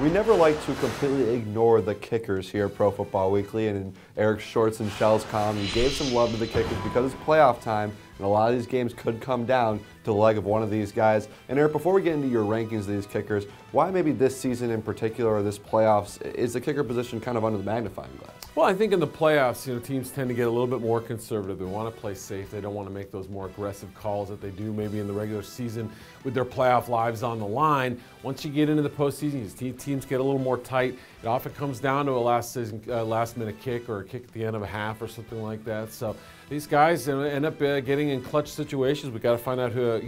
We never like to completely ignore the kickers here at Pro Football Weekly, and in Eric's Shorts and Shells column, he gave some love to the kickers because it's playoff time, and a lot of these games could come down to the leg of one of these guys. And Eric, before we get into your rankings of these kickers, why maybe this season in particular, or this playoffs, is the kicker position kind of under the magnifying glass? Well, I think in the playoffs, teams tend to get a little bit more conservative. They want to play safe. They don't want to make those more aggressive calls that they do maybe in the regular season with their playoff lives on the line. Once you get into the postseason, teams get a little more tight. It often comes down to a last-minute kick or a kick at the end of a half or something like that. So these guys end up getting in clutch situations. We've got to find out who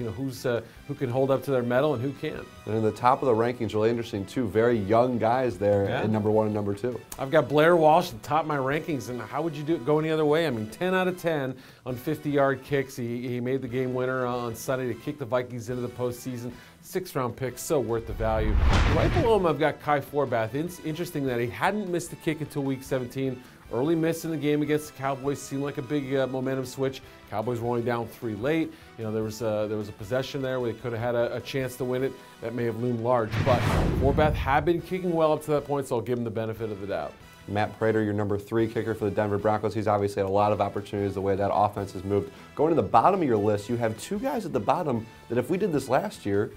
can hold up to their mettle and who can't. And in the top of the rankings, really interesting, two very young guys there in number 1 and number 2. I've got Blair Walsh at the top of my rankings, and how would you go any other way? I mean, 10 out of 10 on 50-yard kicks. He made the game winner on Sunday to kick the Vikings into the postseason. 6th-round pick, so worth the value. Right below him, I've got Kai Forbath. It's interesting that he hadn't missed a kick until week 17. Early miss in the game against the Cowboys seemed like a big momentum switch. Cowboys were only down 3 late. There was a possession there where they could have had a chance to win it. That may have loomed large, but Forbath had been kicking well up to that point, so I'll give him the benefit of the doubt. Matt Prater, your number 3 kicker for the Denver Broncos. He's obviously had a lot of opportunities the way that offense has moved. Going to the bottom of your list, you have 2 guys at the bottom that if we did this last year,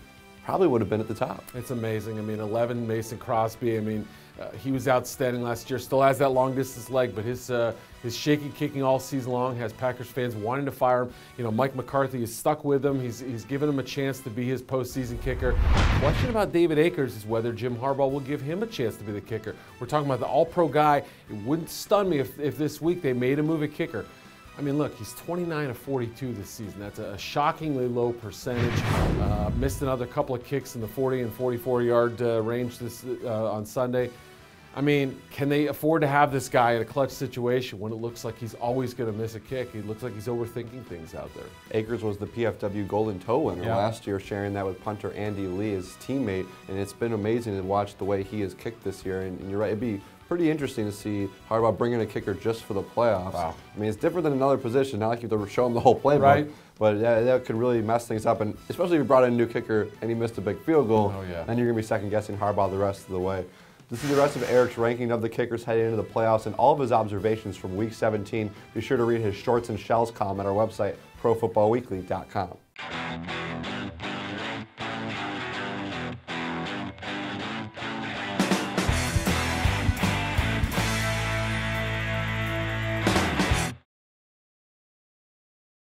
probably would have been at the top. It's amazing. I mean, 11, Mason Crosby. I mean, he was outstanding last year. Still has that long distance leg, but his shaky kicking all season long has Packers fans wanting to fire him. Mike McCarthy is stuck with him. He's given him a chance to be his postseason kicker. The question about David Akers is whether Jim Harbaugh will give him a chance to be the kicker. We're talking about the all-pro guy. It wouldn't stun me if this week they made him move a kicker. I mean, look, he's 29 of 42 this season. That's a shockingly low percentage. Missed another couple of kicks in the 40 and 44-yard range on Sunday. I mean, can they afford to have this guy in a clutch situation when it looks like he's always going to miss a kick? He looks like he's overthinking things out there. Akers was the PFW Golden Toe winner last year, sharing that with punter Andy Lee, his teammate, and it's been amazing to watch the way he has kicked this year. And you're right, it'd be pretty interesting to see Harbaugh bringing a kicker just for the playoffs. Wow. I mean, it's different than another position. Not like you have to show him the whole playbook, right? But that could really mess things up. And especially if you brought in a new kicker and he missed a big field goal, then you're going to be second-guessing Harbaugh the rest of the way. To see the rest of Eric's ranking of the kickers heading into the playoffs and all of his observations from Week 17, be sure to read his Shorts and Shells column at our website, profootballweekly.com.